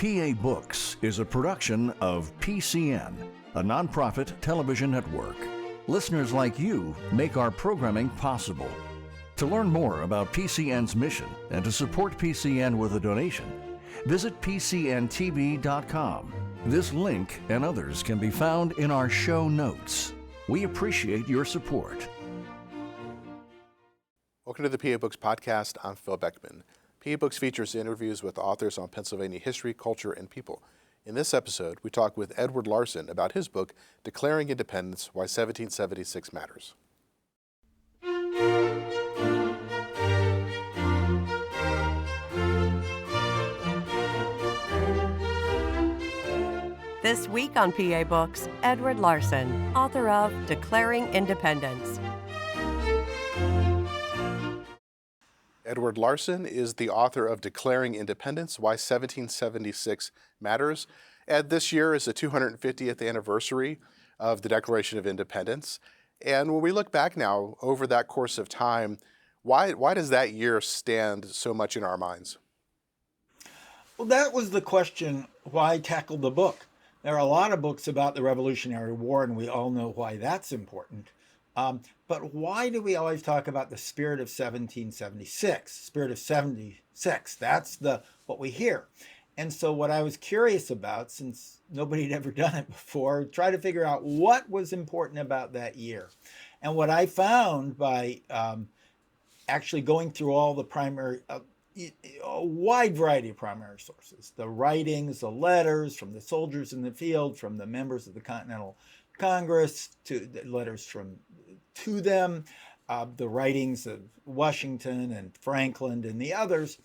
PA Books is a production of PCN, a nonprofit television network. Listeners like you make our programming possible. To learn more about PCN's mission and to support PCN with a donation, visit pcntv.com. This link and others can be found in our show notes. We appreciate your support. Welcome to the PA Books podcast. I'm Phil Beckman. PA Books features interviews with authors on Pennsylvania history, culture, and people. In this episode, we talk with Edward Larson about his book, Declaring Independence, Why 1776 Matters. This week on PA Books, Edward Larson, author of Declaring Independence. Edward Larson is the author of Declaring Independence, Why 1776 Matters. Ed, this year is the 250th anniversary of the Declaration of Independence. And when we look back now over that course of time, why does that year stand so much in our minds? Well, that was the question why I tackled the book. There are a lot of books about the Revolutionary War, and we all know why that's important. But why do we always talk about the spirit of 1776, spirit of 76? That's what we hear. And so what I was curious about, since nobody had ever done it before, try to figure out what was important about that year. And what I found by actually going through all the primary, a wide variety of primary sources, the writings, the letters from the soldiers in the field, from the members of the Continental Congress, to the letters to them, the writings of Washington and Franklin and the others,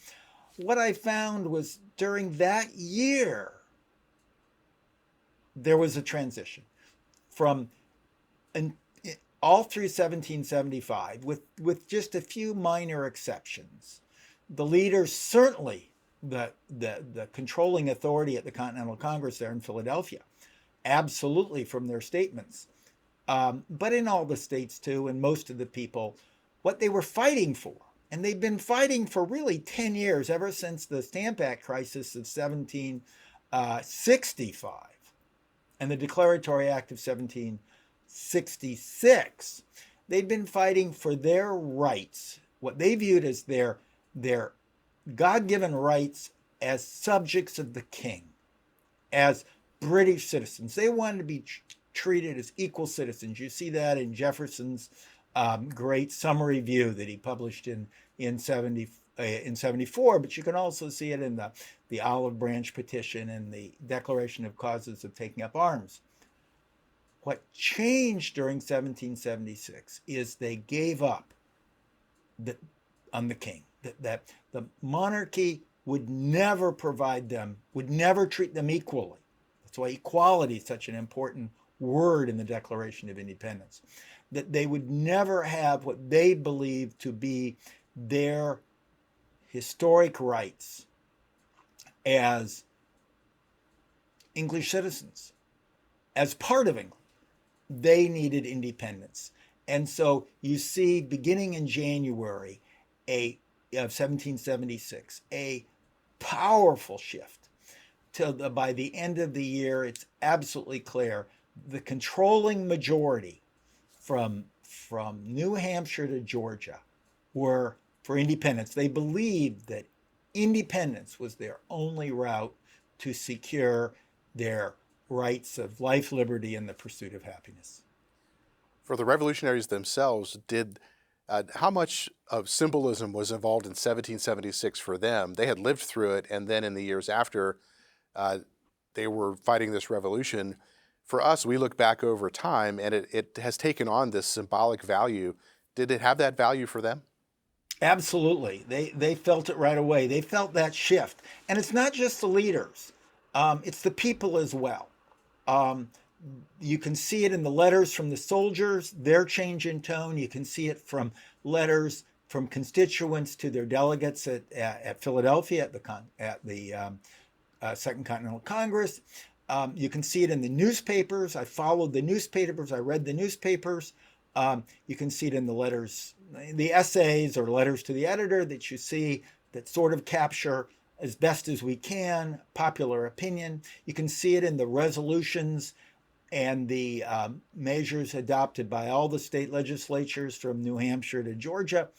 what I found was during that year, there was a transition from all through 1775, with just a few minor exceptions. The leaders, certainly the controlling authority at the Continental Congress there in Philadelphia, absolutely from their statements, but in all the states too, and most of the people, what they were fighting for, and they've been fighting for really 10 years, ever since the Stamp Act crisis of 1765 and the Declaratory Act of 1766. They'd been fighting for their rights, what they viewed as their God-given rights as subjects of the king, as British citizens. They wanted to be treated as equal citizens. You see that in Jefferson's great summary view that he published in 74, but you can also see it in the Olive Branch Petition and the Declaration of Causes of Taking Up Arms. What changed during 1776 is they gave up on the king, that the monarchy would never provide them, would never treat them equally. That's why equality is such an important word in the Declaration of Independence. That they would never have what they believed to be their historic rights as English citizens, as part of England. They needed independence. And so you see, beginning in January of 1776, a powerful shift. By the end of the year, it's absolutely clear the controlling majority from New Hampshire to Georgia were for independence. They believed that independence was their only route to secure their rights of life, liberty, and the pursuit of happiness. For the revolutionaries themselves, how much of symbolism was involved in 1776 for them? They had lived through it, and then in the years after, they were fighting this revolution. For us, we look back over time, and it has taken on this symbolic value. Did it have that value for them? Absolutely. They felt it right away. They felt that shift. And it's not just the leaders. It's the people as well. You can see it in the letters from the soldiers, their change in tone. You can see it from letters from constituents to their delegates at Philadelphia at the Second Continental Congress. You can see it in the newspapers. I followed the newspapers. I read the newspapers. You can see it in the letters, the essays or letters to the editor that you see that sort of capture as best as we can, popular opinion. You can see it in the resolutions and the measures adopted by all the state legislatures from New Hampshire to Georgia.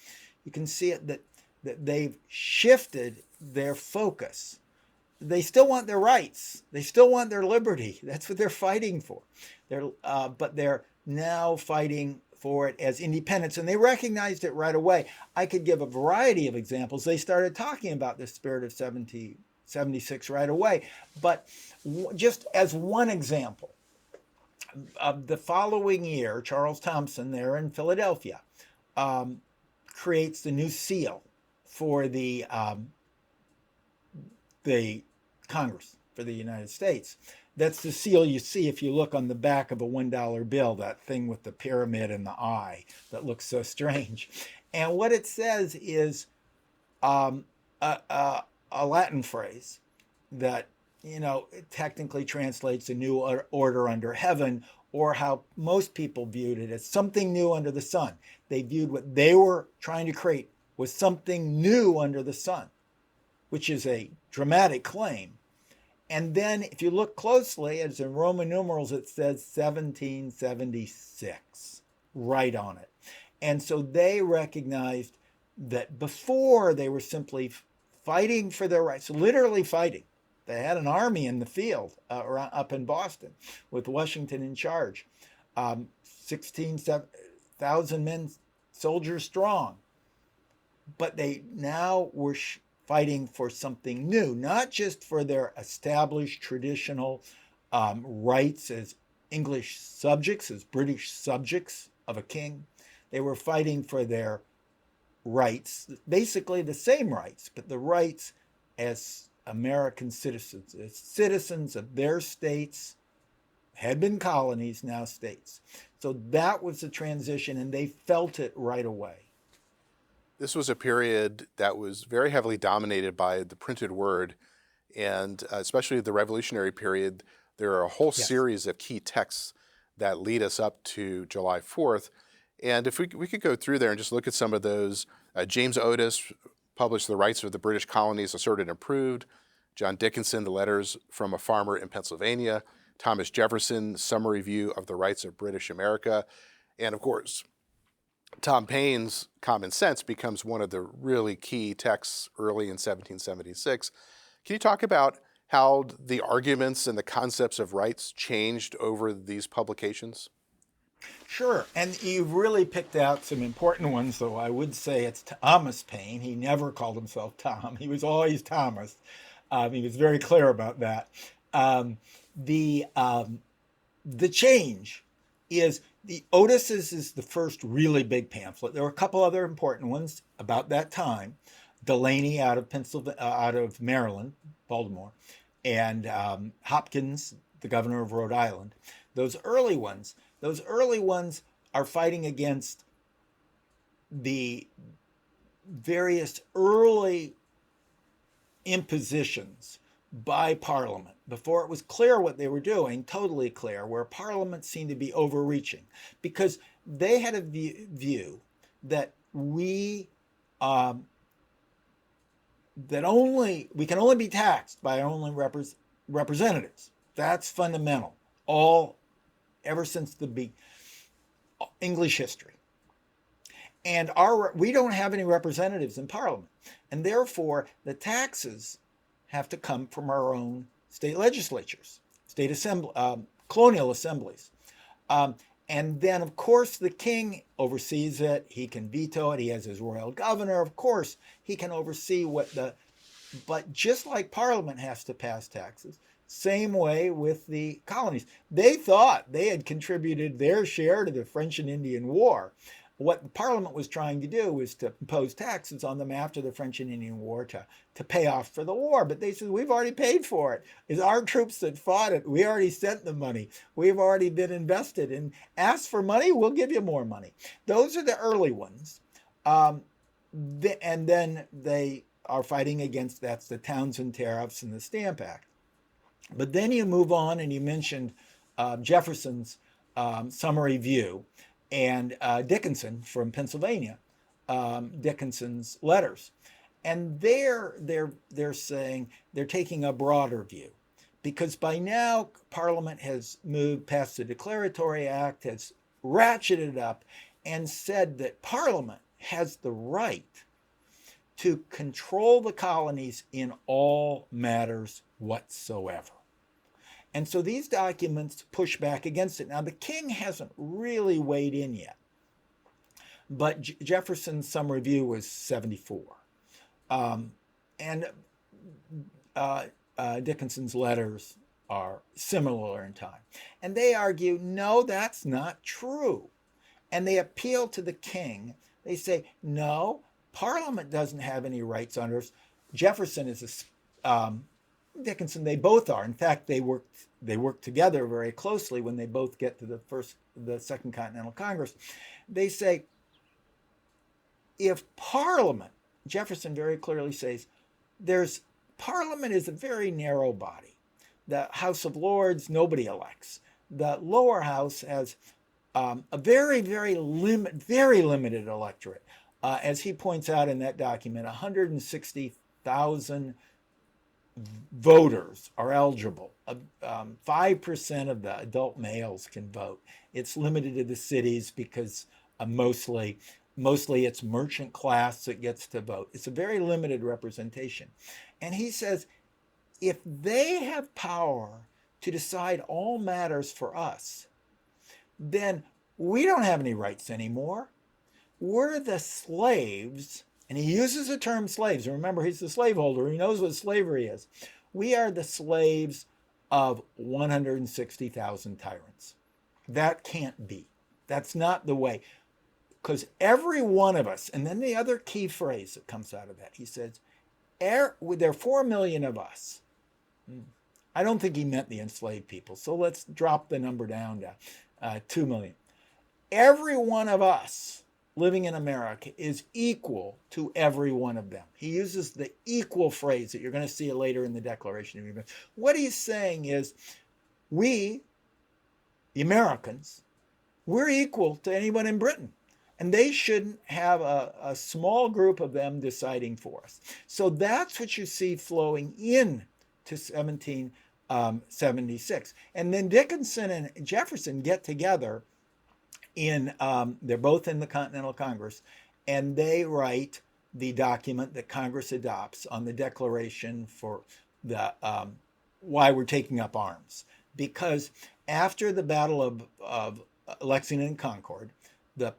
You can see it that they've shifted their focus. They still want their rights. They still want their liberty. That's what they're fighting for. But they're now fighting for it as independence, and they recognized it right away. I could give a variety of examples. They started talking about the spirit of 1776 right away. But just as one example, the following year, Charles Thompson there in Philadelphia creates the new seal for the Congress for the United States. That's the seal you see if you look on the back of a $1 bill, that thing with the pyramid and the eye that looks so strange. And what it says is a Latin phrase that, it technically translates a new order under heaven, or how most people viewed it as something new under the sun. They viewed what they were trying to create was something new under the sun, which is a dramatic claim. And then if you look closely, as in Roman numerals, it says 1776 right on it. And so they recognized that before they were simply fighting for their rights, literally fighting. They had an army in the field up in Boston with Washington in charge, 16,000 men, soldiers strong. But they now were fighting for something new, not just for their established traditional rights as English subjects, as British subjects of a king. They were fighting for their rights, basically the same rights, but the rights as American citizens, as citizens of their states, had been colonies, now states. So that was the transition, and they felt it right away. This was a period that was very heavily dominated by the printed word, and especially the Revolutionary period, there are a whole series of key texts that lead us up to July 4th. And if we could go through there and just look at some of those, James Otis published The Rights of the British Colonies Asserted and Proved, John Dickinson, The Letters from a Farmer in Pennsylvania, Thomas Jefferson, Summary View of the Rights of British America, and of course, Tom Paine's Common Sense becomes one of the really key texts early in 1776. Can you talk about how the arguments and the concepts of rights changed over these publications? Sure, and you've really picked out some important ones, though I would say it's Thomas Paine. He never called himself Tom. He was always Thomas. He was very clear about that. The change is the Otis's is the first really big pamphlet. There were a couple other important ones about that time. Delaney out of Maryland, Baltimore, and Hopkins, the governor of Rhode Island. Those early ones are fighting against the various early impositions by Parliament before it was clear what they were doing, totally clear, where Parliament seemed to be overreaching, because they had a view that we can only be taxed by our own representatives. That's fundamental. Ever since the English history. And we don't have any representatives in Parliament. And therefore, the taxes have to come from our own state legislatures, colonial assemblies. And then, of course, the king oversees it. He can veto it. He has his royal governor. Of course, he can oversee but just like Parliament has to pass taxes, same way with the colonies. They thought they had contributed their share to the French and Indian War. What the Parliament was trying to do was to impose taxes on them after the French and Indian War to pay off for the war. But they said, we've already paid for it. It's our troops that fought it. We already sent the money. We've already been invested. And ask for money, we'll give you more money. Those are the early ones. And then they are fighting against, that's the Townshend tariffs and the Stamp Act. But then you move on, and you mentioned Jefferson's Summary View, and Dickinson from Pennsylvania, Dickinson's letters. And they're saying they're taking a broader view, because by now Parliament has moved past the Declaratory Act, has ratcheted up, and said that Parliament has the right to control the colonies in all matters whatsoever. And so these documents push back against it. Now, the king hasn't really weighed in yet, but Jefferson's Some Review was 74. And Dickinson's letters are similar in time. And they argue, no, that's not true. And they appeal to the king. They say, no, Parliament doesn't have any rights under us. Jefferson is Dickinson, they both are. In fact, they work together very closely when they both get to the Second Continental Congress. They say, if Parliament, Jefferson very clearly says, Parliament is a very narrow body. The House of Lords, nobody elects. The lower house has a very, very limited electorate. As he points out in that document, 160,000 voters are eligible. 5% of the adult males can vote. It's limited to the cities because mostly it's merchant class that gets to vote. It's a very limited representation. And he says, if they have power to decide all matters for us, then we don't have any rights anymore. We're the slaves. And he uses the term slaves. Remember, he's the slaveholder. He knows what slavery is. We are the slaves of 160,000 tyrants. That can't be. That's not the way. Because every one of us, and then the other key phrase that comes out of that, he says, there are 4 million of us. I don't think he meant the enslaved people. So let's drop the number down to 2 million. Every one of us living in America is equal to every one of them. He uses the equal phrase that you're going to see later in the Declaration of Independence. What he's saying is, we, the Americans, we're equal to anyone in Britain. And they shouldn't have a small group of them deciding for us. So that's what you see flowing in to 1776. And then Dickinson and Jefferson get together they're both in the Continental Congress, and they write the document that Congress adopts on the declaration for the why we're taking up arms. Because after the Battle of Lexington and Concord, the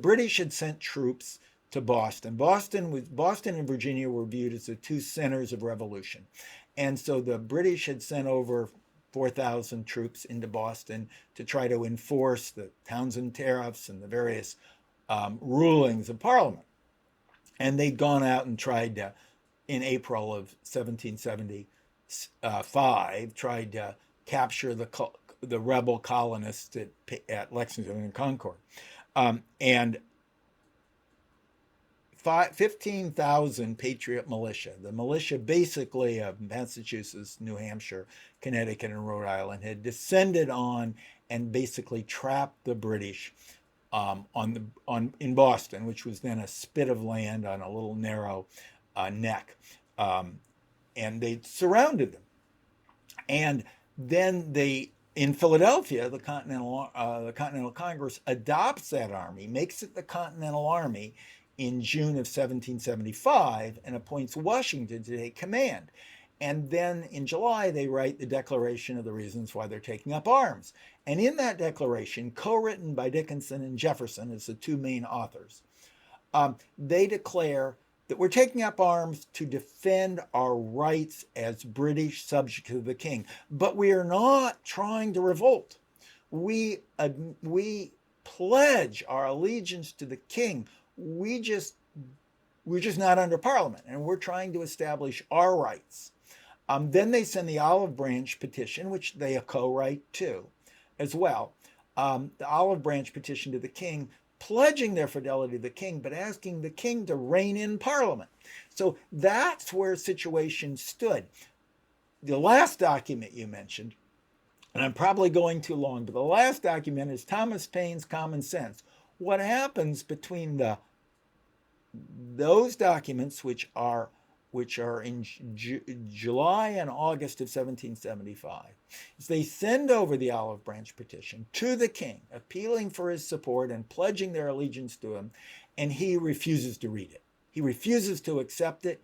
British had sent troops to Boston. Boston and Virginia were viewed as the two centers of revolution. And so the British had sent over 4,000 troops into Boston to try to enforce the Townsend tariffs and the various rulings of Parliament. And they'd gone out and tried to, in April of 1775, tried to capture the rebel colonists at Lexington and Concord. And 15,000 patriot militia, the militia basically of Massachusetts, New Hampshire, Connecticut, and Rhode Island, had descended on and basically trapped the British in Boston, which was then a spit of land on a little narrow neck. And they surrounded them. And then in Philadelphia, the Continental Congress adopts that army, makes it the Continental Army in June of 1775, and appoints Washington to take command. And then in July, they write the Declaration of the Reasons Why They're Taking Up Arms. And in that declaration, co-written by Dickinson and Jefferson as the two main authors, they declare that we're taking up arms to defend our rights as British subjects of the king. But we are not trying to revolt. We pledge our allegiance to the king. We're just not under Parliament, and we're trying to establish our rights. Then they send the Olive Branch petition, which they co-write too, as well. The Olive Branch petition to the king, pledging their fidelity to the king, but asking the king to rein in Parliament. So that's where situation stood. The last document you mentioned, and I'm probably going too long, but the last document is Thomas Paine's Common Sense. What happens between the those documents, which are in July and August of 1775, is they send over the olive branch petition to the king, appealing for his support and pledging their allegiance to him, and he refuses to read it. He refuses to accept it.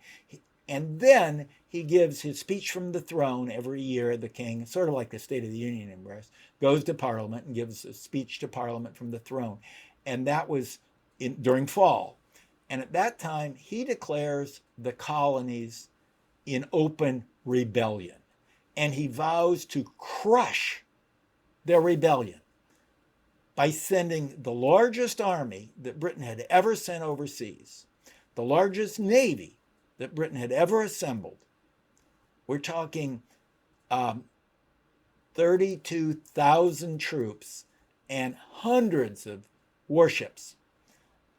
And then he gives his speech from the throne every year. The king, sort of like the State of the Union address, goes to Parliament and gives a speech to Parliament from the throne. And that was during fall. And at that time, he declares the colonies in open rebellion. And he vows to crush their rebellion by sending the largest army that Britain had ever sent overseas, the largest navy that Britain had ever assembled. We're talking 32,000 troops and hundreds of warships.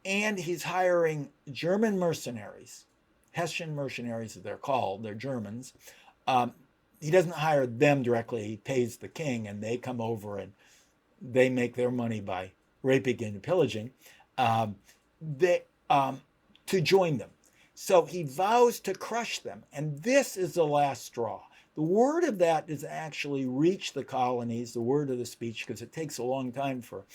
And he's hiring German mercenaries, Hessian mercenaries as they're called, they're Germans. He doesn't hire them directly, he pays the king, and they come over and they make their money by raping and pillaging, to join them. So he vows to crush them, and this is the last straw. The word of that does actually reach the colonies, the word of the speech, because it takes a long time for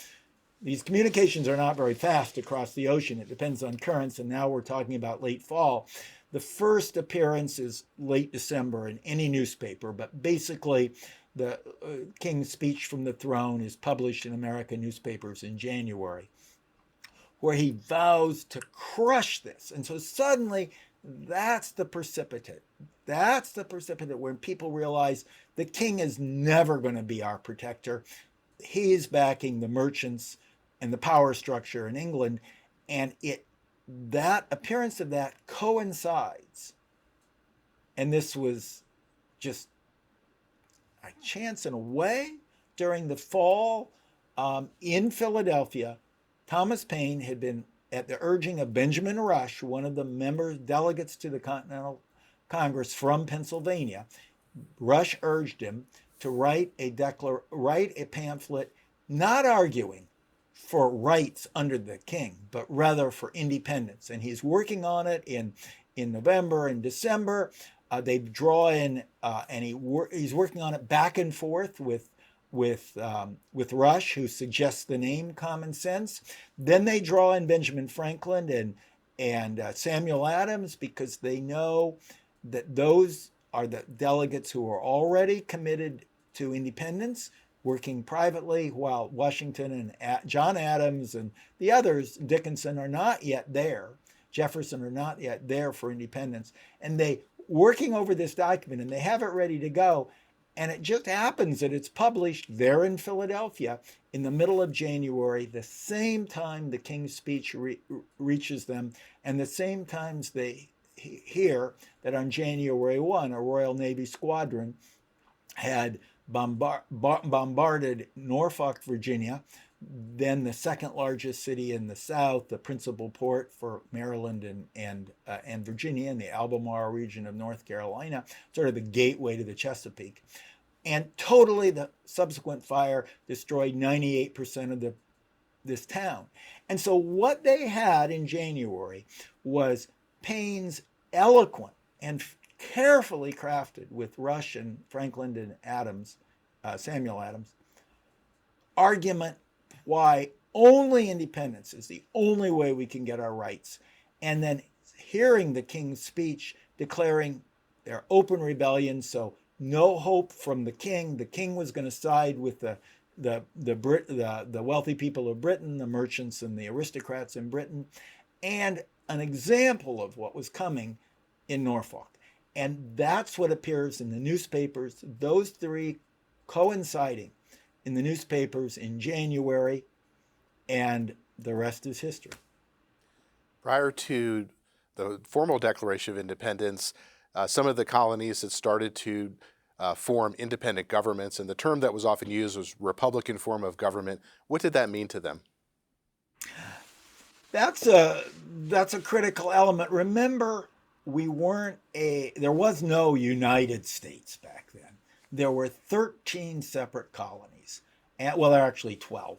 these communications are not very fast across the ocean. It depends on currents, and now we're talking about late fall. The first appearance is late December in any newspaper, but basically the king's speech from the throne is published in American newspapers in January, where he vows to crush this. And so suddenly, that's the precipitate. That's the precipitate when people realize the king is never going to be our protector. He is backing the merchants and the power structure in England. And that appearance of that coincides. And this was just a chance in a way during the fall in Philadelphia. Thomas Paine had been, at the urging of Benjamin Rush, one of the delegates to the Continental Congress from Pennsylvania. Rush urged him to write a pamphlet not arguing for rights under the king, but rather for independence. And he's working on it in November and December. They draw in, and he's working on it back and forth with Rush, who suggests the name Common Sense. Then they draw in Benjamin Franklin and Samuel Adams, because they know that those are the delegates who are already committed to independence, working privately, while Washington and John Adams and the others, Dickinson, are not yet there. Jefferson are not yet there for independence. And they working over this document, and they have it ready to go. And it just happens that it's published there in Philadelphia in the middle of January, the same time the King's speech reaches them, and the same times they hear that on January 1, a Royal Navy squadron had bombarded Norfolk, Virginia, then the second largest city in the South, the principal port for Maryland and Virginia, in the Albemarle region of North Carolina, sort of the gateway to the Chesapeake. And totally, the subsequent fire destroyed 98% of this town. And so what they had in January was Paine's eloquent and carefully crafted, with Rush and Franklin and Adams, Samuel Adams, argument why only independence is the only way we can get our rights. And then hearing the king's speech declaring their open rebellion, so no hope from the king. The king was going to side with the wealthy people of Britain, the merchants and the aristocrats in Britain, and an example of what was coming in Norfolk. And that's what appears in the newspapers, those three coinciding in the newspapers in January, and the rest is history. Prior to the formal Declaration of Independence, some of the colonies had started to form independent governments, and the term that was often used was Republican form of government. What did that mean to them? That's a critical element. Remember, there was no United States back then. There were 13 separate colonies. There are actually 12.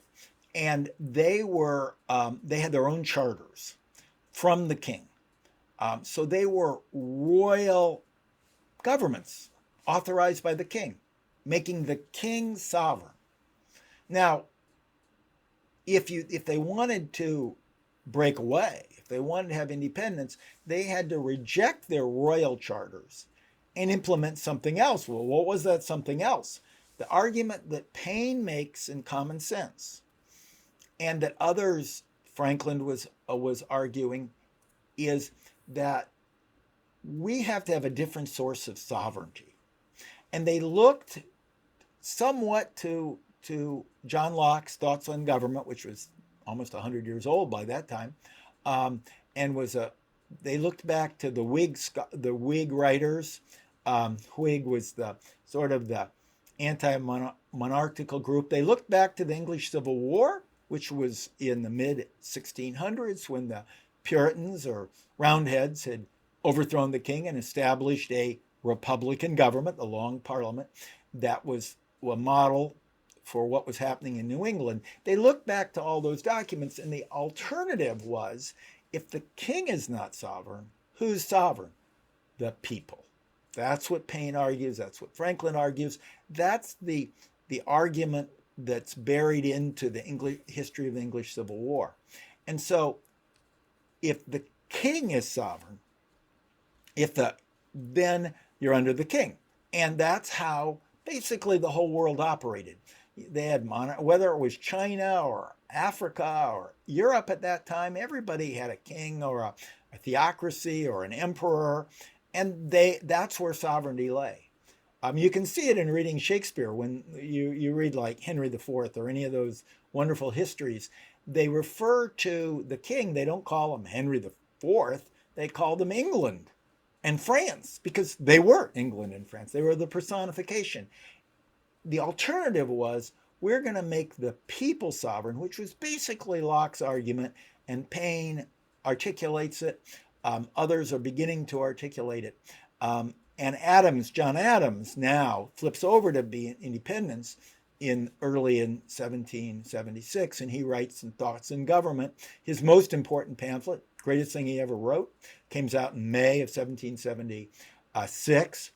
And they had their own charters. from the king. So they were royal governments authorized by the king, making the king sovereign. Now, if they wanted to break away, if they wanted to have independence, they had to reject their royal charters and implement something else. Well, what was that something else? The argument that Paine makes in Common Sense, and that others, Franklin was arguing, is that we have to have a different source of sovereignty. And they looked somewhat to John Locke's Thoughts on Government, which was almost 100 years old by that time, and they looked back to the Whig writers. Whig was the sort of the anti-monarchical group. They looked back to the English Civil War, which was in the mid-1600s, when the Puritans or Roundheads had overthrown the king and established a republican government, the Long Parliament, that was a model for what was happening in New England. They looked back to all those documents, and the alternative was, if the king is not sovereign, who's sovereign? The people. That's what Paine argues. That's what Franklin argues. That's the argument that's buried into the history of the English Civil War. And so, if the king is sovereign, then you're under the king. And that's how basically the whole world operated. They had whether it was China or Africa or Europe at that time, everybody had a king or a theocracy or an emperor, and that's where sovereignty lay. You can see it in reading Shakespeare when you read like Henry IV or any of those wonderful histories. They refer to the king, they don't call him Henry IV, they call them England and France, because they were England and France. They were the personification. The alternative was, we're going to make the people sovereign, which was basically Locke's argument, and Paine articulates it. Others are beginning to articulate it. And John Adams now flips over to be independence early in 1776, and he writes in Thoughts on Government, his most important pamphlet, greatest thing he ever wrote, comes out in May of 1776,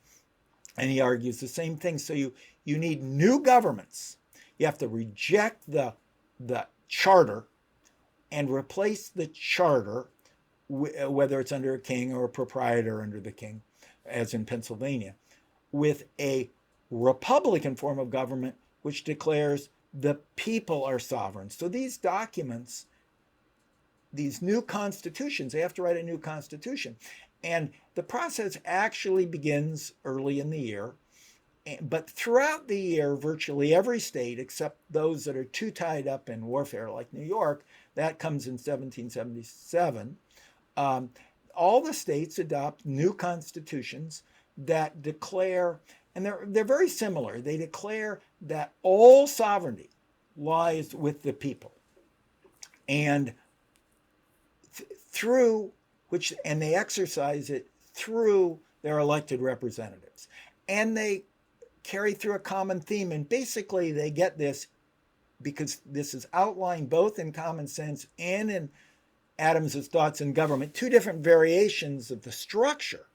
and he argues the same thing. So you need new governments. You have to reject the charter and replace the charter, whether it's under a king or a proprietor under the king, as in Pennsylvania, with a republican form of government which declares the people are sovereign. So these documents, these new constitutions, they have to write a new constitution. And the process actually begins early in the year. But throughout the year, virtually every state, except those that are too tied up in warfare, like New York, that comes in 1777, all the states adopt new constitutions that declare, and they're very similar, they declare that all sovereignty lies with the people. And and they exercise it through their elected representatives. And they carry through a common theme, and basically they get this because this is outlined both in Common Sense and in Adams's Thoughts on Government, two different variations of the structure.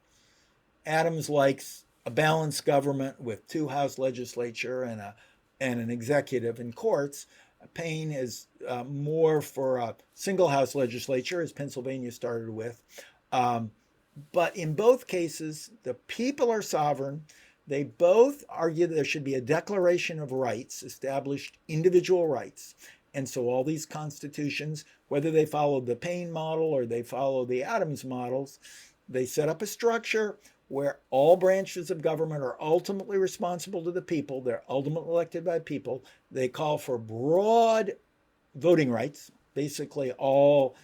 Adams likes a balanced government with two House legislature and an executive and courts. Paine is more for a single House legislature, as Pennsylvania started with. But in both cases, the people are sovereign. They both argue that there should be a Declaration of Rights, established individual rights. And so all these constitutions, whether they follow the Paine model or they follow the Adams models, they set up a structure where all branches of government are ultimately responsible to the people. They're ultimately elected by people. They call for broad voting rights, basically all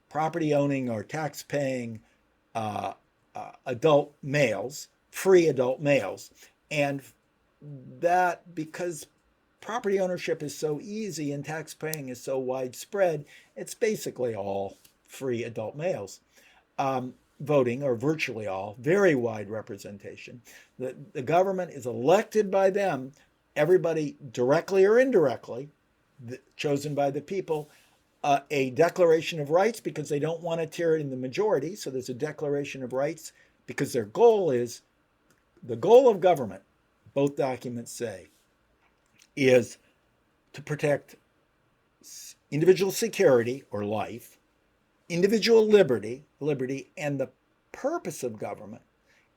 property owning or tax paying adult males, free adult males. And that, because property ownership is so easy and tax paying is so widespread, it's basically all free adult males voting, or virtually all, very wide representation. The government is elected by them, everybody directly or indirectly, chosen by the people, a Declaration of Rights because they don't want to tear it in the majority. So there's a Declaration of Rights because their goal is, the goal of government, both documents say, is to protect individual security or life, individual liberty, and the purpose of government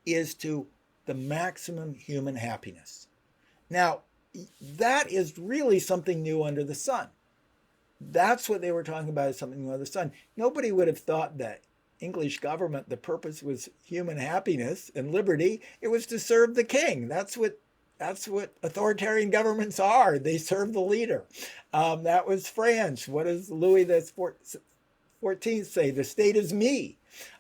is to the maximum human happiness. Now, that is really something new under the sun. That's what they were talking about, is something new under the sun. Nobody would have thought that English government, the purpose was human happiness and liberty. It was to serve the king. That's what authoritarian governments are. They serve the leader. That was France. What does Louis XIV say? The state is me.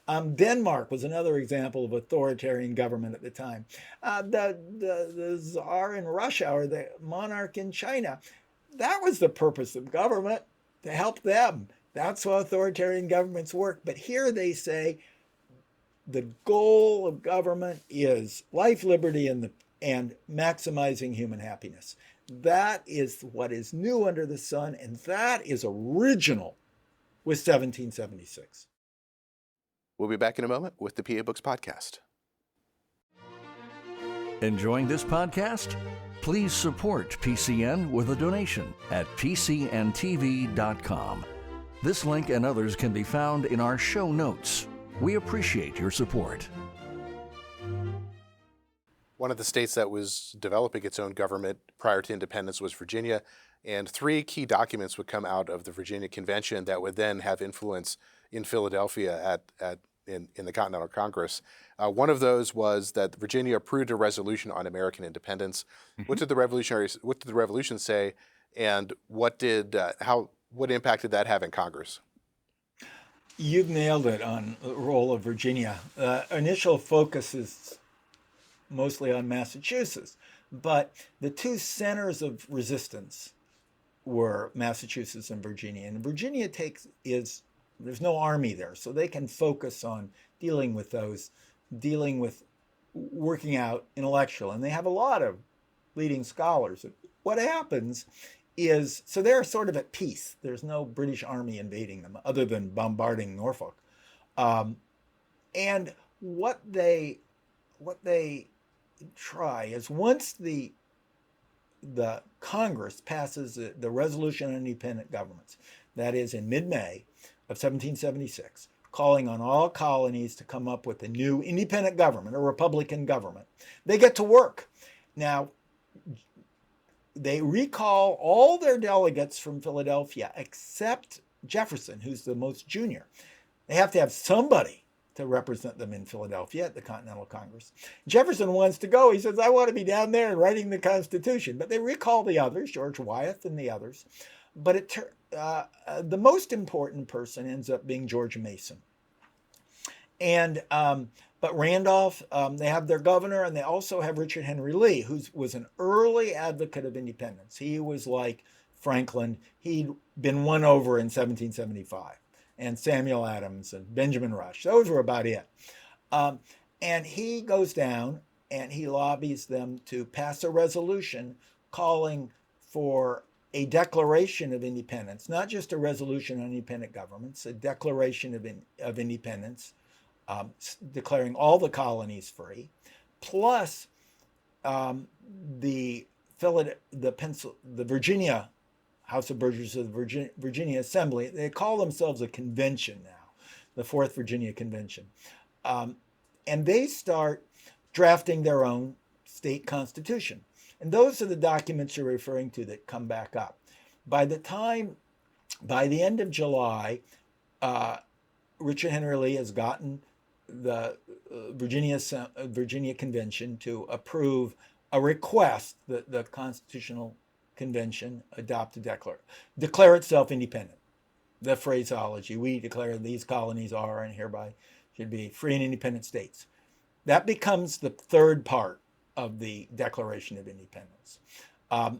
Denmark was another example of authoritarian government at the time. The Tsar in Russia, or the monarch in China, that was the purpose of government, to help them. That's how authoritarian governments work. But here they say the goal of government is life, liberty, and maximizing human happiness. That is what is new under the sun, and that is original with 1776. We'll be back in a moment with the PA Books Podcast. Enjoying this podcast? Please support PCN with a donation at pcntv.com. This link and others can be found in our show notes. We appreciate your support. One of the states that was developing its own government prior to independence was Virginia, and 3 key documents would come out of the Virginia Convention that would then have influence in Philadelphia in the Continental Congress. One of those was that Virginia approved a resolution on American independence. Mm-hmm. What did the revolution say, and what impact did that have in Congress? You've nailed it on the role of Virginia. Initial focus is mostly on Massachusetts, but the 2 centers of resistance were Massachusetts and Virginia. And Virginia there's no army there, so they can focus on dealing with working out intellectual. And they have a lot of leading scholars. What happens is, so they're sort of at peace. There's no British army invading them other than bombarding Norfolk. And what they try is, once the Congress passes the Resolution on Independent Governments, that is in mid-May of 1776, calling on all colonies to come up with a new independent government, a republican government, they get to work. Now, they recall all their delegates from Philadelphia except Jefferson, who's the most junior. They have to have somebody to represent them in Philadelphia at the Continental Congress. Jefferson wants to go. He says, I want to be down there writing the Constitution. But they recall the others, George Wythe and the others. But the most important person ends up being George Mason. And but Randolph, they have their governor, and they also have Richard Henry Lee, who was an early advocate of independence. He was like Franklin. He'd been won over in 1775. And Samuel Adams and Benjamin Rush. Those were about it. And he goes down and he lobbies them to pass a resolution calling for a declaration of independence, not just a resolution on independent governments, a declaration of independence, declaring all the colonies free, plus the Virginia House of Burgesses of the Virginia Assembly. They call themselves a convention now, the 4th Virginia Convention. And they start drafting their own state constitution. And those are the documents you're referring to that come back up. By the end of July, Richard Henry Lee has gotten the Virginia Convention to approve a request that the Constitutional Convention adopt a declare itself independent. The phraseology, we declare these colonies are and hereby should be free and independent states. That becomes the 3rd part of the Declaration of Independence.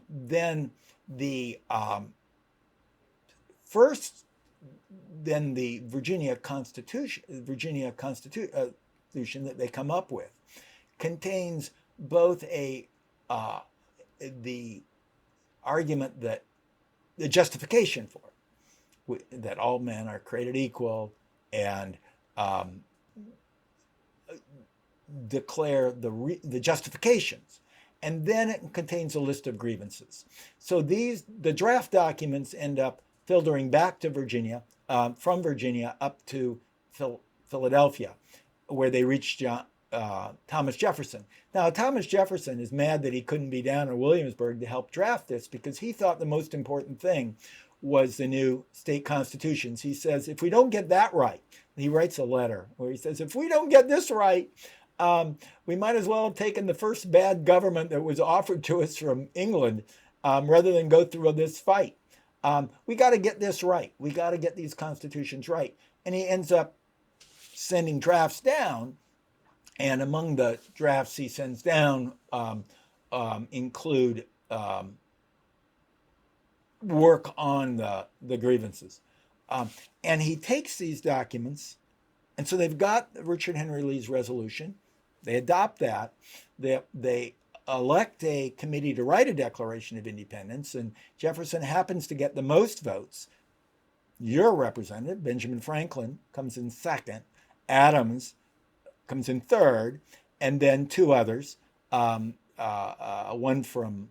Then the Virginia Constitution that they come up with contains both the argument that the justification for it, that all men are created equal, and declare the justifications. And then it contains a list of grievances. So the draft documents end up filtering back to Virginia, from Virginia up to Philadelphia, where they reach Thomas Jefferson. Now, Thomas Jefferson is mad that he couldn't be down in Williamsburg to help draft this, because he thought the most important thing was the new state constitutions. He says, if we don't get that right, he writes a letter where he says, if we don't get this right, we might as well have taken the first bad government that was offered to us from England, rather than go through this fight. We got to get this right. We got to get these constitutions right. And he ends up sending drafts down. And among the drafts he sends down include work on the grievances. And he takes these documents, and so they've got Richard Henry Lee's resolution. They adopt that. They elect a committee to write a Declaration of Independence, and Jefferson happens to get the most votes. Your representative, Benjamin Franklin, comes in second. Adams comes in third, and then two others, one from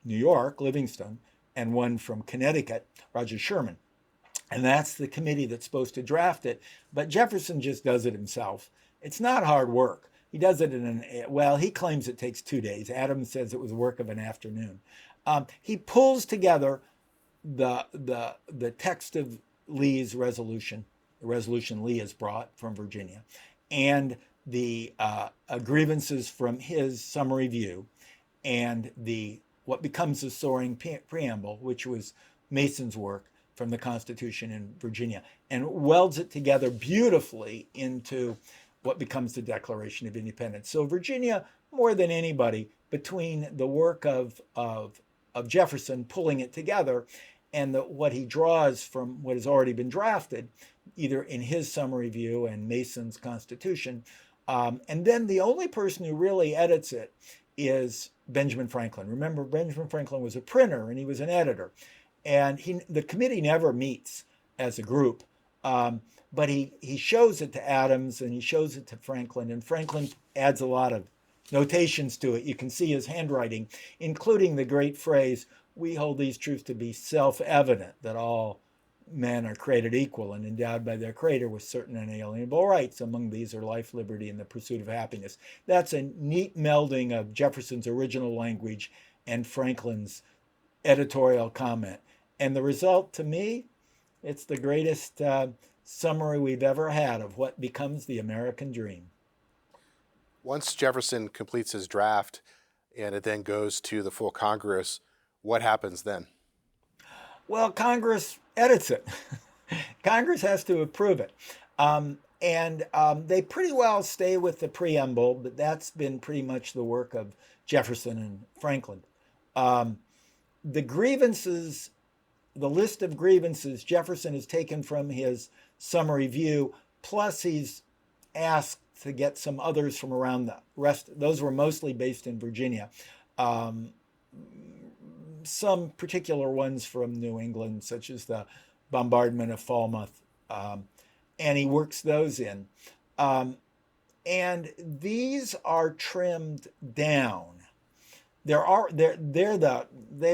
New York, Livingston, and one from Connecticut, Roger Sherman. And that's the committee that's supposed to draft it. But Jefferson just does it himself. It's not hard work. He does it he claims it takes 2 days. Adams says it was work of an afternoon. He pulls together the text of Lee's resolution, the resolution Lee has brought from Virginia, and the grievances from his summary view, and what becomes the soaring preamble, which was Mason's work from the Constitution in Virginia, and welds it together beautifully into what becomes the Declaration of Independence. So Virginia, more than anybody, between the work of Jefferson pulling it together and what he draws from what has already been drafted, either in his summary view and Mason's Constitution, and then the only person who really edits it is Benjamin Franklin. Remember, Benjamin Franklin was a printer and he was an editor. And the committee never meets as a group, but he shows it to Adams and he shows it to Franklin, and Franklin adds a lot of notations to it. You can see his handwriting, including the great phrase, "We hold these truths to be self-evident, that all men are created equal and endowed by their Creator with certain inalienable rights. Among these are life, liberty, and the pursuit of happiness." That's a neat melding of Jefferson's original language and Franklin's editorial comment. And the result, to me, it's the greatest summary we've ever had of what becomes the American dream. Once Jefferson completes his draft and it then goes to the full Congress, what happens then? Well, Congress edits it. Congress has to approve it. They pretty well stay with the preamble, but that's been pretty much the work of Jefferson and Franklin. The grievances, the list of grievances, Jefferson has taken from his summary view, plus he's asked to get some others from around the rest. Those were mostly based in Virginia. Some particular ones from New England, such as the bombardment of Falmouth, and he works those in. And these are trimmed down. They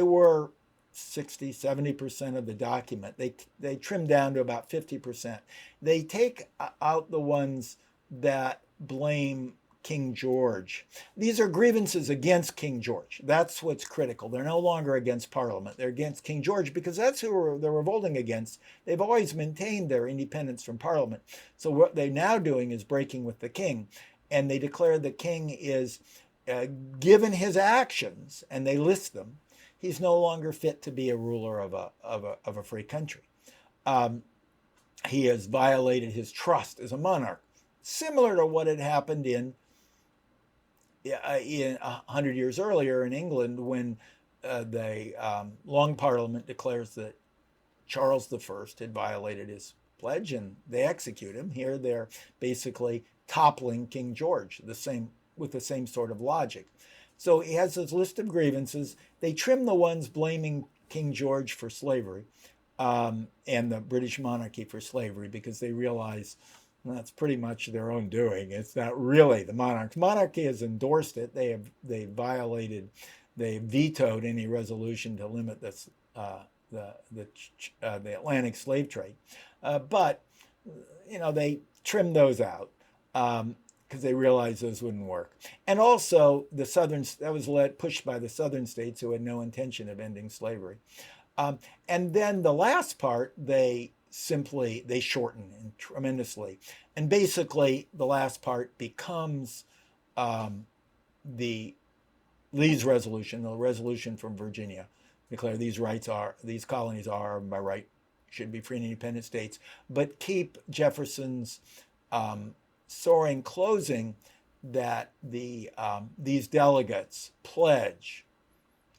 were 60, 70% of the document. They trim down to about 50%. They take out the ones that blame King George. These are grievances against King George. That's what's critical. They're no longer against Parliament. They're against King George because that's who they're revolting against. They've always maintained their independence from Parliament. So what they're now doing is breaking with the king. And they declare the king is, given his actions, and they list them, he's no longer fit to be a ruler of a free country. He has violated his trust as a monarch, similar to what had happened in 100 years earlier in England when the Long Parliament declares that Charles I had violated his pledge and they execute him. Here they're basically toppling King George with the same sort of logic. So he has this list of grievances. They trim the ones blaming King George for slavery, and the British monarchy for slavery, because they realize that's pretty much their own doing. It's not really the monarchs. Monarchy has endorsed it. They vetoed any resolution to limit this the Atlantic slave trade, but they trimmed those out because they realized those wouldn't work. And also that was pushed by the southern states who had no intention of ending slavery. And then the last part, they shorten tremendously. And basically the last part becomes the Lee's resolution, the resolution from Virginia, declare these colonies are by right should be free and independent states, but keep Jefferson's soaring closing that these delegates pledge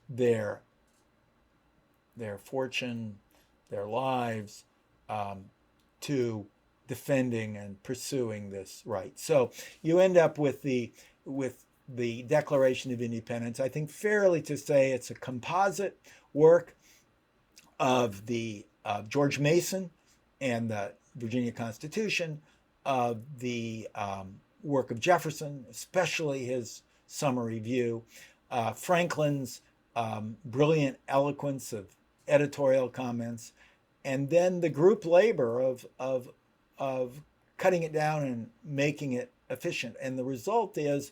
their fortune, their lives to defending and pursuing this right. So you end up with the Declaration of Independence. I think fairly to say it's a composite work of the George Mason and the Virginia Constitution, of the work of Jefferson, especially his summary view, Franklin's brilliant eloquence of editorial comments, and then the group labor of cutting it down and making it efficient. And the result is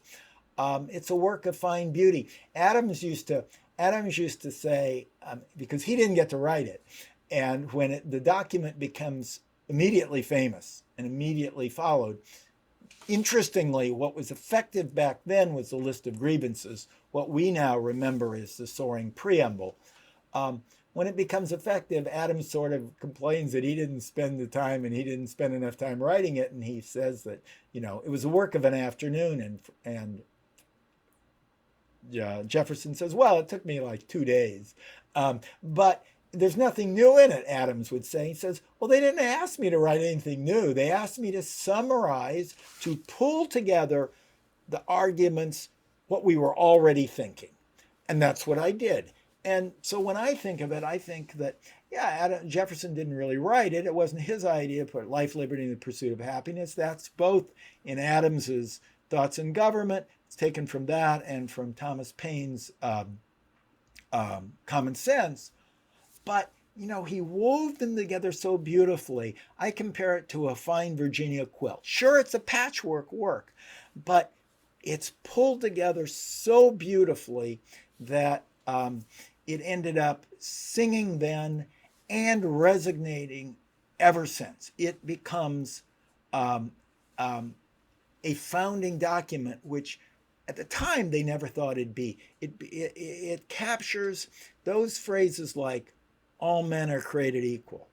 it's a work of fine beauty. Adams used to say, because he didn't get to write it, and when the document becomes immediately famous and immediately followed, interestingly, what was effective back then was the list of grievances. What we now remember is the soaring preamble. When it becomes effective, Adams sort of complains that he didn't spend the time and he didn't spend enough time writing it, and he says that it was a work of an afternoon, and Jefferson says, well, it took me like 2 days, but there's nothing new in it, Adams would say. He says, well, they didn't ask me to write anything new. They asked me to summarize, to pull together the arguments, what we were already thinking. And that's what I did. And so when I think of it, I think that, Jefferson didn't really write it. It wasn't his idea to put life, liberty, and the pursuit of happiness. That's both in Adams's Thoughts on Government. It's taken from that and from Thomas Paine's Common Sense. But, he wove them together so beautifully. I compare it to a fine Virginia quilt. Sure, it's a patchwork work, but it's pulled together so beautifully that it ended up singing then and resonating ever since. It becomes a founding document, which at the time they never thought it'd be. It captures those phrases like, all men are created equal,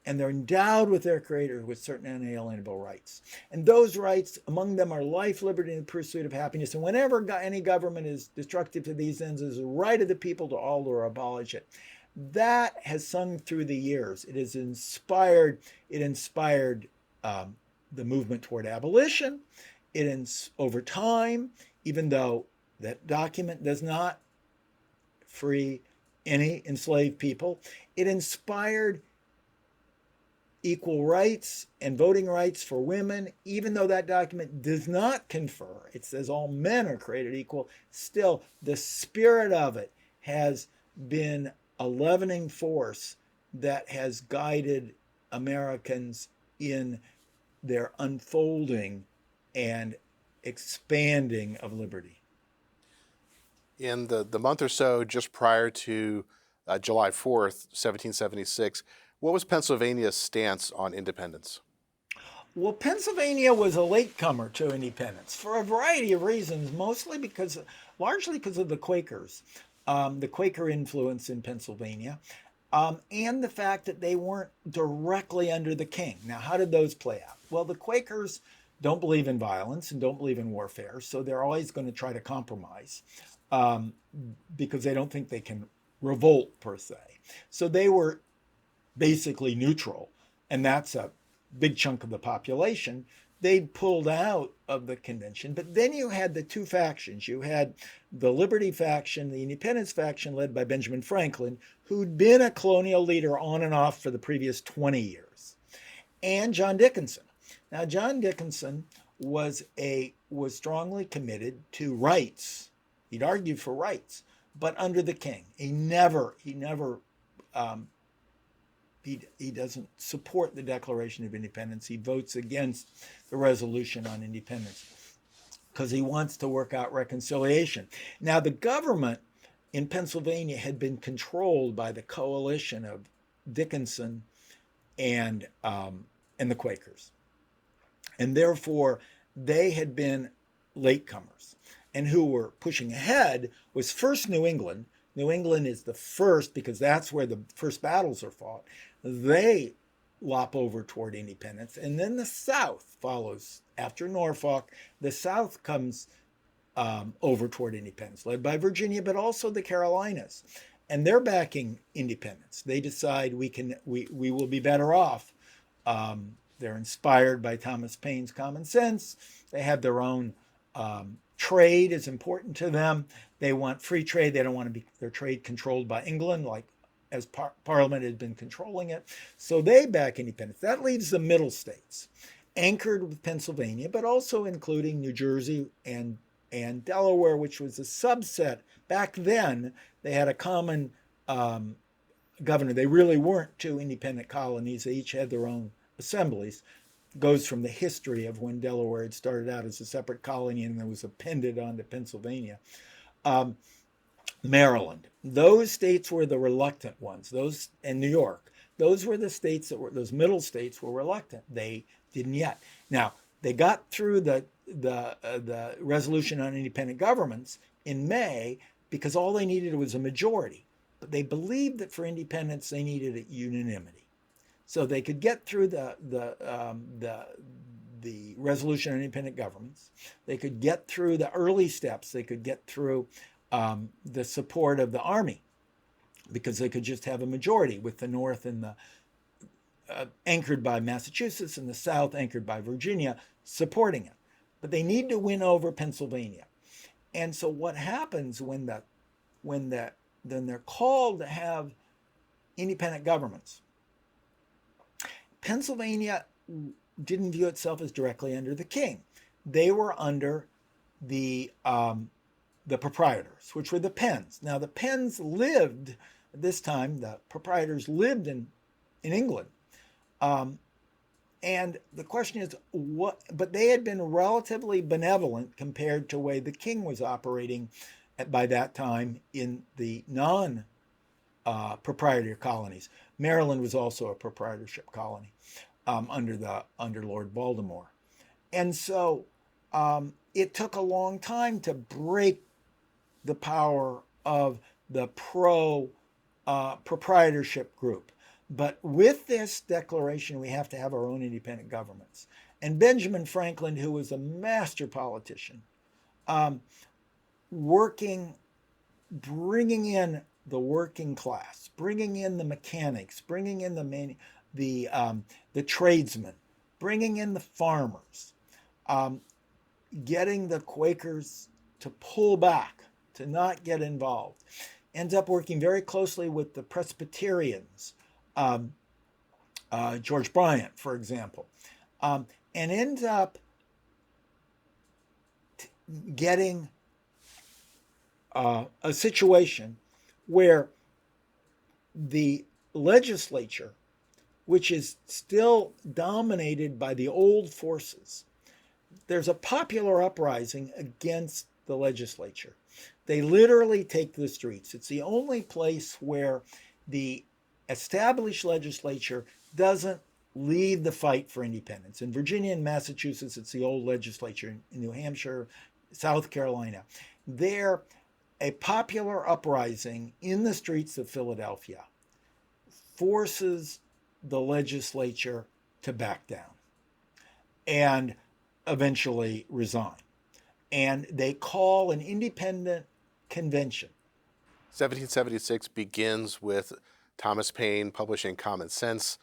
and they're endowed with their creator with certain inalienable rights. And those rights, among them are life, liberty, and the pursuit of happiness. And whenever any government is destructive to these ends, is the right of the people to alter or abolish it. That has sung through the years. It has inspired the movement toward abolition. Over time, even though that document does not free any enslaved people, it inspired equal rights and voting rights for women. Even though that document does not confer, it says all men are created equal, still the spirit of it has been a leavening force that has guided Americans in their unfolding and expanding of liberty. In the month or so just prior to July 4th, 1776, what was Pennsylvania's stance on independence? Well, Pennsylvania was a latecomer to independence for a variety of reasons, largely because of the Quakers, the Quaker influence in Pennsylvania, and the fact that they weren't directly under the king. Now, how did those play out? Well, the Quakers don't believe in violence and don't believe in warfare, so they're always going to try to compromise. Because they don't think they can revolt per se. So they were basically neutral, and that's a big chunk of the population they pulled out of the convention. But then you had the two factions. You had the Liberty faction, the Independence faction led by Benjamin Franklin, who'd been a colonial leader on and off for the previous 20 years, and John Dickinson. Now, John Dickinson was strongly committed to rights. He'd argued for rights, but under the king. He doesn't support the Declaration of Independence. He votes against the Resolution on Independence because he wants to work out reconciliation. Now, the government in Pennsylvania had been controlled by the coalition of Dickinson and the Quakers. And therefore, they had been latecomers. And who were pushing ahead was first New England. New England is the first because that's where the first battles are fought. They lop over toward independence. And then the South follows. After Norfolk, the South comes over toward independence, led by Virginia, but also the Carolinas. And they're backing independence. They decide we will be better off. They're inspired by Thomas Paine's common sense. They have their own trade is important to them. They want free trade. They don't want to be their trade controlled by England, like as Parliament had been controlling it. So they back independence. That leaves the middle states, anchored with Pennsylvania, but also including New Jersey and Delaware, which was a subset. Back then, they had a common governor. They really weren't two independent colonies. They each had their own assemblies. Goes from the history of when Delaware had started out as a separate colony and then was appended onto Pennsylvania. Maryland, those states were the reluctant ones. Those, and New York, those were the states that were, those middle states were reluctant. They didn't yet. Now, they got through the Resolution on Independent Governments in May because all they needed was a majority. But they believed that for independence they needed a unanimity. So they could get through the Resolution on Independent Governments. They could get through the early steps. They could get through the support of the Army because they could just have a majority with the North and the anchored by Massachusetts and the South anchored by Virginia supporting it. But they need to win over Pennsylvania. And so what happens when they're called to have independent governments? Pennsylvania didn't view itself as directly under the king. They were under the proprietors, which were the Penns. Now, the Penns lived, at this time, the proprietors lived in England. And the question is, but they had been relatively benevolent compared to the way the king was operating by that time in the non-proprietary colonies. Maryland was also a proprietorship colony under Lord Baltimore. And so it took a long time to break the power of the proprietorship group. But with this declaration, we have to have our own independent governments. And Benjamin Franklin, who was a master politician, bringing in the working class, bringing in the mechanics, bringing in the tradesmen, bringing in the farmers, getting the Quakers to pull back, to not get involved. Ends up working very closely with the Presbyterians, George Bryant, for example, and ends up getting a situation where the legislature, which is still dominated by the old forces, there's a popular uprising against the legislature. They literally take to the streets. It's the only place where the established legislature doesn't lead the fight for independence. In Virginia and Massachusetts, it's the old legislature. In New Hampshire, South Carolina, they're a popular uprising in the streets of Philadelphia forces the legislature to back down and eventually resign. And they call an independent convention. 1776 begins with Thomas Paine publishing Common Sense.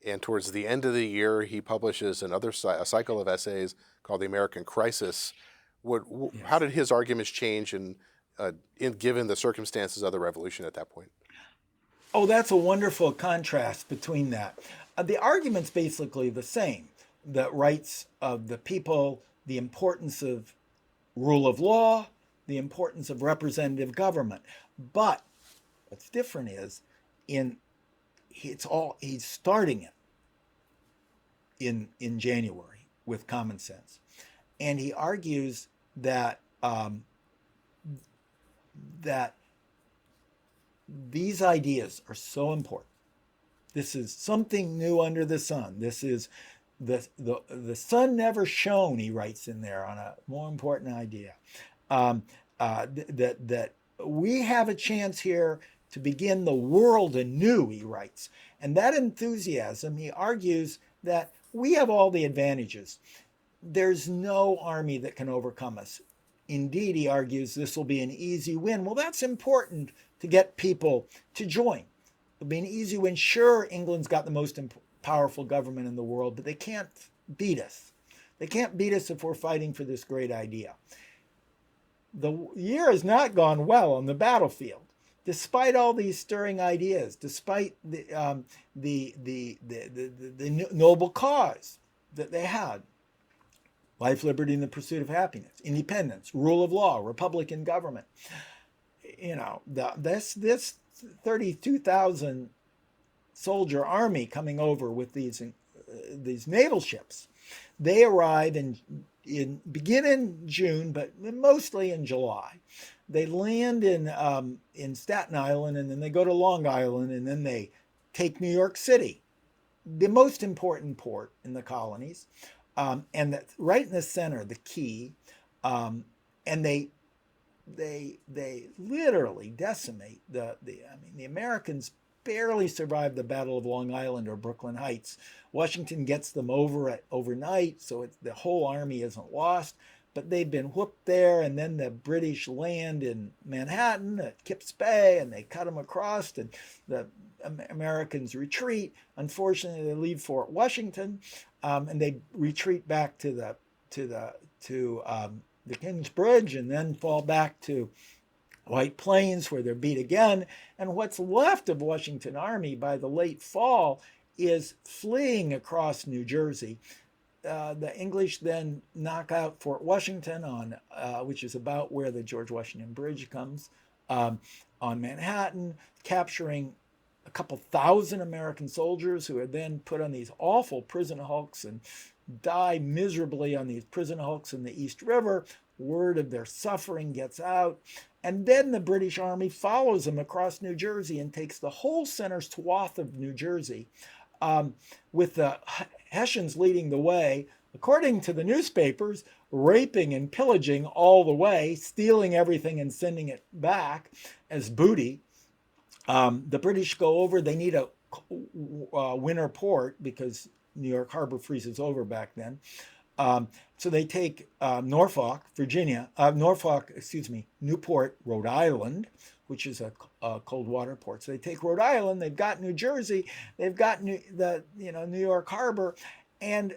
And towards the end of the year, he publishes a cycle of essays called The American Crisis. How did his arguments change given the circumstances of the revolution at that point? Oh, that's a wonderful contrast between that. The argument's basically the same. The rights of the people, the importance of rule of law, the importance of representative government. But what's different is he's starting it in January with common sense. And he argues that that these ideas are so important. This is something new under the sun. This is the sun never shone, he writes in there, on a more important idea. That we have a chance here to begin the world anew, he writes. And that enthusiasm, he argues that we have all the advantages. There's no army that can overcome us. Indeed, he argues, this will be an easy win. Well, that's important to get people to join. It'll be an easy win. Sure, England's got the most powerful government in the world, but they can't beat us. They can't beat us if we're fighting for this great idea. The year has not gone well on the battlefield, despite all these stirring ideas, despite the noble cause that they had. Life, liberty, and the pursuit of happiness, independence, rule of law, Republican government. You know, this 32,000 soldier army coming over with these naval ships. They arrive begin in June, but mostly in July. They land in Staten Island, and then they go to Long Island, and then they take New York City, the most important port in the colonies. And that's right in the center, the key, and they literally decimate the Americans barely survived the Battle of Long Island or Brooklyn Heights. Washington gets them overnight, so the whole army isn't lost, but they've been whooped there, and then the British land in Manhattan at Kips Bay, and they cut them across, and the Americans retreat. Unfortunately, they leave Fort Washington, and they retreat back to the King's Bridge, and then fall back to White Plains, where they're beat again. And what's left of Washington Army by the late fall is fleeing across New Jersey. The English then knock out Fort Washington which is about where the George Washington Bridge comes, on Manhattan, capturing a couple thousand American soldiers who are then put on these awful prison hulks and die miserably on these prison hulks in the East River. Word of their suffering gets out. And then the British Army follows them across New Jersey and takes the whole center swath of New Jersey, with the Hessians leading the way, according to the newspapers, raping and pillaging all the way, stealing everything and sending it back as booty. The British go over. They need a winter port because New York Harbor freezes over back then. So they take Newport, Rhode Island, which is a cold water port. So they take Rhode Island. They've got New Jersey. They've got New York Harbor, and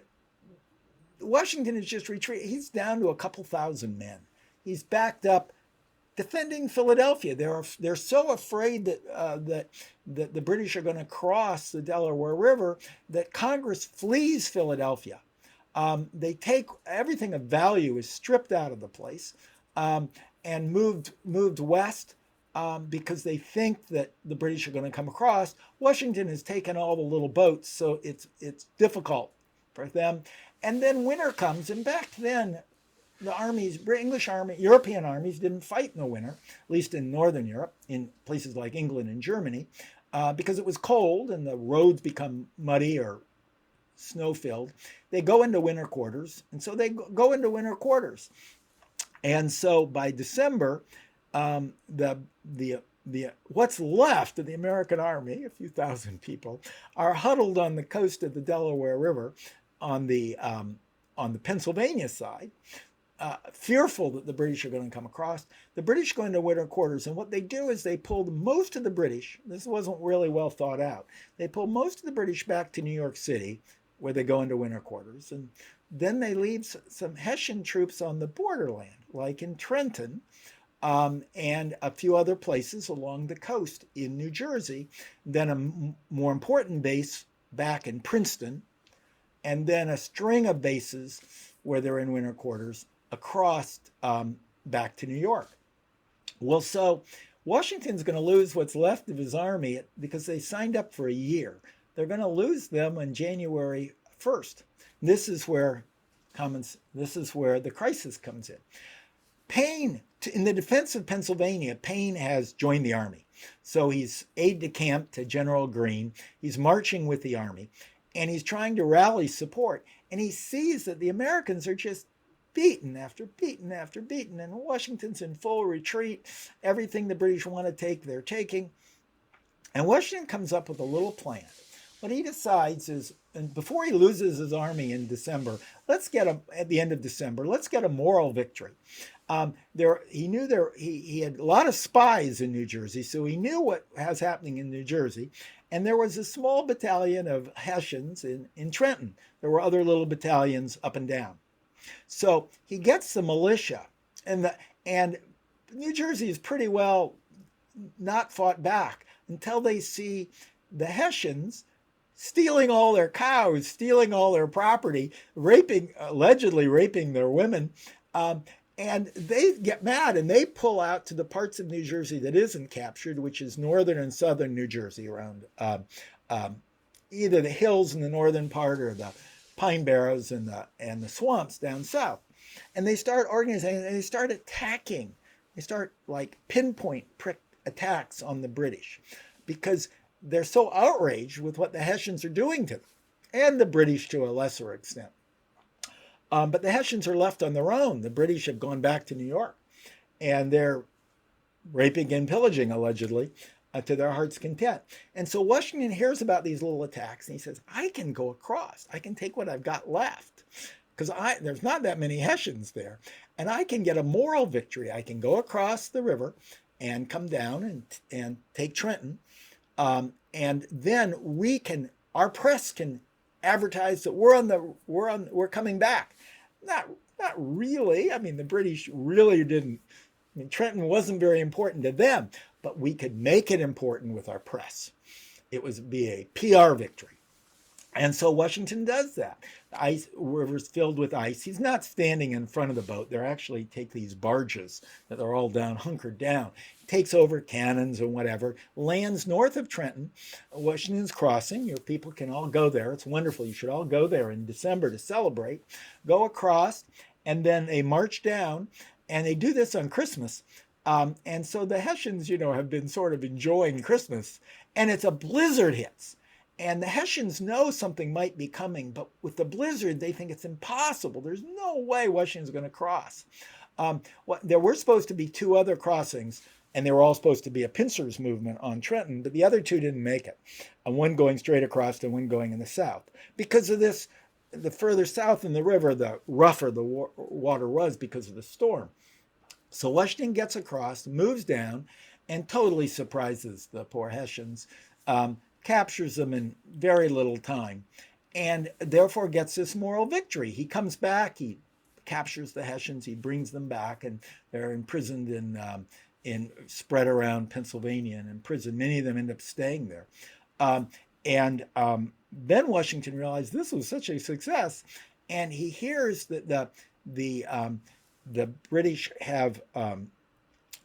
Washington is just retreating. He's down to a couple thousand men. He's backed up, defending Philadelphia. They're so afraid that the British are going to cross the Delaware River that Congress flees Philadelphia. They take everything of value is stripped out of the place, and moved west, because they think that the British are going to come across. Washington has taken all the little boats, so it's difficult for them. And then winter comes, and back then, the armies, English army, European armies didn't fight in the winter, at least in Northern Europe, in places like England and Germany, because it was cold and the roads become muddy or snow-filled. They go into winter quarters, and so they go into winter quarters. And so by December, what's left of the American army, a few thousand people, are huddled on the coast of the Delaware River on the Pennsylvania side. fearful that the British are going to come across. The British go into winter quarters, and what they do is they pulled most of the British. This wasn't really well thought out. They pull most of the British back to New York City, where they go into winter quarters, and then they leave some Hessian troops on the borderland, like in Trenton, and a few other places along the coast in New Jersey. Then a more important base back in Princeton, and then a string of bases where they're in winter quarters across back to New York. Well, so Washington's going to lose what's left of his army because they signed up for a year. They're going to lose them on January 1st. This is where the crisis comes in. Payne, in the defense of Pennsylvania, Payne has joined the army. So he's aide-de-camp to General Greene. He's marching with the army, and he's trying to rally support. And he sees that the Americans are just beaten after beaten after beaten, and Washington's in full retreat. Everything the British want to take, they're taking. And Washington comes up with a little plan. What he decides is, and before he loses his army in December, at the end of December, let's get a moral victory. He had a lot of spies in New Jersey, so he knew what was happening in New Jersey. And there was a small battalion of Hessians in Trenton. There were other little battalions up and down. So he gets the militia, and New Jersey is pretty well not fought back until they see the Hessians stealing all their cows, stealing all their property, allegedly raping their women. And they get mad and they pull out to the parts of New Jersey that isn't captured, which is northern and southern New Jersey, around either the hills in the northern part or the pine barrens and the swamps down south. And they start organizing and they start attacking. They start like pinpoint prick attacks on the British because they're so outraged with what the Hessians are doing to them, and the British to a lesser extent. But the Hessians are left on their own. The British have gone back to New York, and they're raping and pillaging, allegedly, to their heart's content. And so Washington hears about these little attacks, and he says, I can go across. I can take what I've got left, because there's not that many Hessians there, and I can get a moral victory. I can go across the river and come down and take Trenton, and then our press can advertise that we're coming back. Not really. I mean, the British really didn't. I mean, Trenton wasn't very important to them, but we could make it important with our press. It would be a PR victory. And so Washington does that. The river's filled with ice. He's not standing in front of the boat. They actually take these barges that are all hunkered down. He takes over cannons and whatever, lands north of Trenton. Washington's Crossing. Your people can all go there. It's wonderful. You should all go there in December to celebrate. Go across, and then they march down, and they do this on Christmas. And so the Hessians, have been sort of enjoying Christmas, and it's a blizzard hits. And the Hessians know something might be coming, but with the blizzard, they think it's impossible. There's no way Washington's going to cross. There were supposed to be two other crossings, and they were all supposed to be a pincers movement on Trenton, but the other two didn't make it. One going straight across and one going in the south. Because of this, the further south in the river, the rougher the water was because of the storm. So Washington gets across, moves down, and totally surprises the poor Hessians. Captures them in very little time, and therefore gets this moral victory. He comes back, he captures the Hessians, he brings them back, and they're imprisoned in spread around Pennsylvania and in prison. Many of them end up staying there. Then Washington realized this was such a success, and he hears that the British have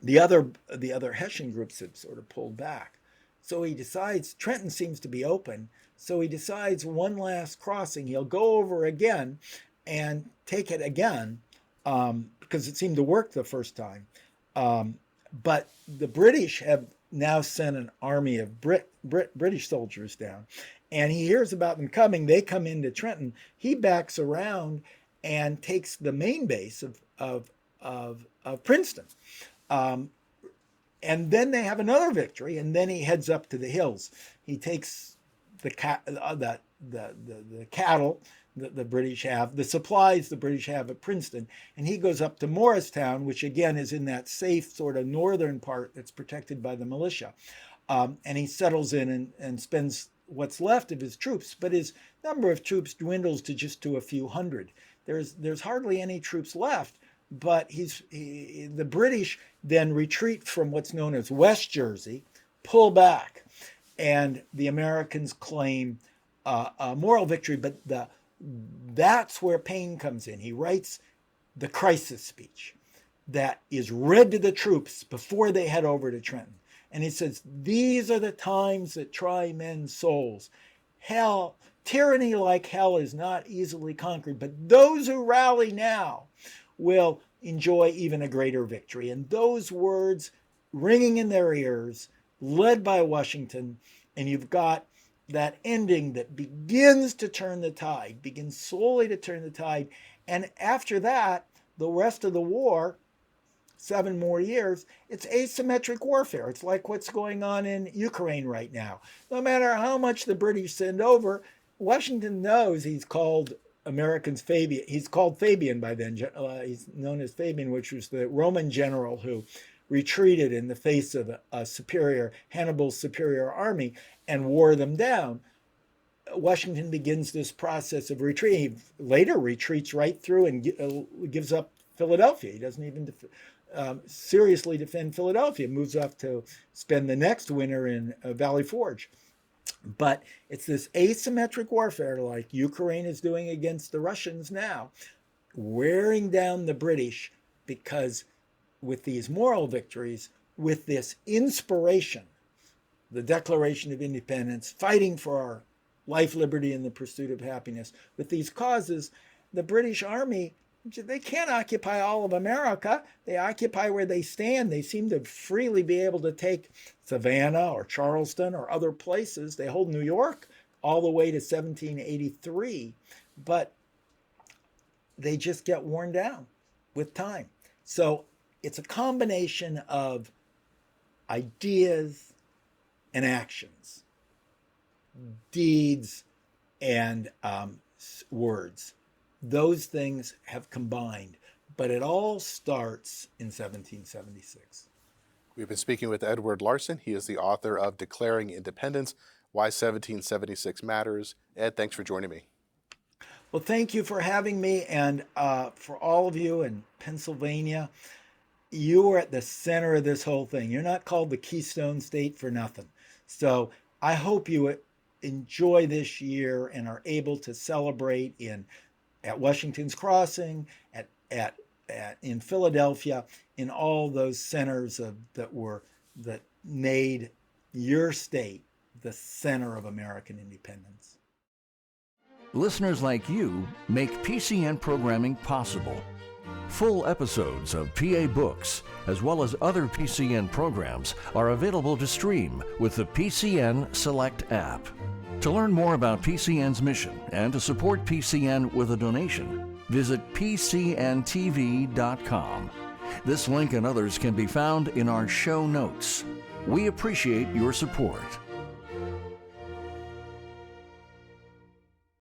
the other Hessian groups have sort of pulled back. So he decides, Trenton seems to be open, so he decides one last crossing. He'll go over again and take it again, because it seemed to work the first time. But the British have now sent an army of British soldiers down, and he hears about them coming. They come into Trenton. He backs around and takes the main base of Princeton. And then they have another victory, and then he heads up to the hills. He takes the cattle, that the British have, the supplies the British have at Princeton. And he goes up to Morristown, which again is in that safe sort of northern part that's protected by the militia. And he settles in and spends what's left of his troops, but his number of troops dwindles to a few hundred. There's hardly any troops left, but the British then retreat from what's known as West Jersey, pull back, and the Americans claim a moral victory. But that's where Paine comes in. He writes the crisis speech that is read to the troops before they head over to Trenton. And he says, these are the times that try men's souls. Hell, tyranny like hell is not easily conquered, but those who rally now will enjoy even a greater victory. And those words ringing in their ears, led by Washington, and you've got that ending that begins to turn the tide, begins slowly to turn the tide. And after that, the rest of the war, 7 more years, it's asymmetric warfare. It's like what's going on in Ukraine right now. No matter how much the British send over, Washington knows he's called Americans Fabian. He's called Fabian by then. He's known as Fabian, which was the Roman general who retreated in the face of Hannibal's superior army and wore them down. Washington begins this process of retreat. He later retreats right through and gives up Philadelphia. He doesn't even seriously defend Philadelphia, moves off to spend the next winter in Valley Forge. But it's this asymmetric warfare like Ukraine is doing against the Russians now, wearing down the British, because with these moral victories, with this inspiration, the Declaration of Independence, fighting for our life, liberty, and the pursuit of happiness, with these causes, the British Army, they can't occupy all of America. They occupy where they stand. They seem to freely be able to take Savannah or Charleston or other places. They hold New York all the way to 1783, but they just get worn down with time. So it's a combination of ideas and actions, deeds and words. Those things have combined, but it all starts in 1776. We've been speaking with Edward Larson. He is the author of Declaring Independence, Why 1776 Matters. Ed, thanks for joining me. Well, thank you for having me, and for all of you in Pennsylvania, you are at the center of this whole thing. You're not called the Keystone State for nothing. So I hope you enjoy this year and are able to celebrate at Washington's Crossing, in Philadelphia, in all those centers that made your state the center of American independence. Listeners like you make PCN programming possible. Full episodes of PA Books, as well as other PCN programs, are available to stream with the PCN Select app. To learn more about PCN's mission and to support PCN with a donation, visit pcntv.com. This link and others can be found in our show notes. We appreciate your support.